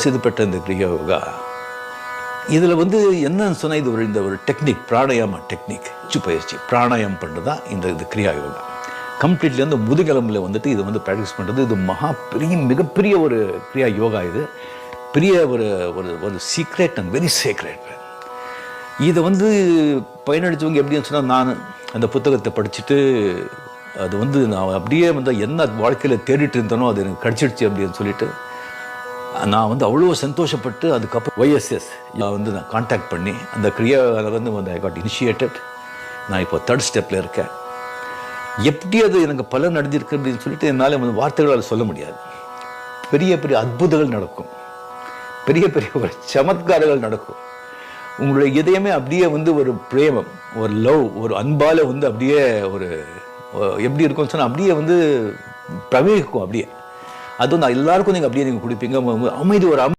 இது பெற்ற இந்த கிரியா யோகா இதில் என்னன்னு சொன்னால் இது இந்த ஒரு டெக்னிக், பிராணாயாம டெக்னிக், பயிற்சி பிராணாயாமம் பண்ணுறது தான் இந்த கிரியா யோகா. கம்ப்ளீட்லி முதுகெலும்பில் இது ப்ராக்டிஸ் பண்ணுறது. இது மிகப்பெரிய ஒரு கிரியா யோகா. இது பெரிய ஒரு ஒரு சீக்ரெட் அண்ட் வெரி சீக்ரெட். இதை பயனளித்தவங்க எப்படின்னு சொன்னால், நான் அந்த புத்தகத்தை படிச்சுட்டு அது நான் அப்படியே என்ன வாழ்க்கையில் தேடிட்டு இருந்தனோ அது எனக்கு கிடச்சிடுச்சு அப்படின்னு சொல்லிட்டு நான் அவ்வளோ சந்தோஷப்பட்டு அதுக்கப்புறம் YSS நான் கான்டாக்ட் பண்ணி அந்த கிரியா ஐ காட் இனிஷியேட்டட். நான் இப்போ 3rd ஸ்டெப்பில் இருக்கேன். எப்படி அது எனக்கு பலன் அடைஞ்சிருக்கு அப்படின்னு சொல்லிட்டு என்னால் வார்த்தைகளால் சொல்ல முடியாது. பெரிய பெரிய அற்புதங்கள் நடக்கும், பெரிய பெரிய ஒரு சமத்காரங்கள் நடக்கும். உங்களுடைய இதயமே அப்படியே ஒரு பிரேமம், ஒரு லவ், ஒரு அன்பால் அப்படியே ஒரு எப்படி இருக்கும்னு சொன்னால் அப்படியே பிரவேகிக்கும். அப்படியே அது எல்லாருக்கும் நீங்கள் அப்படியே நீங்கள் கொடுப்பீங்க. அமைதி, ஒரு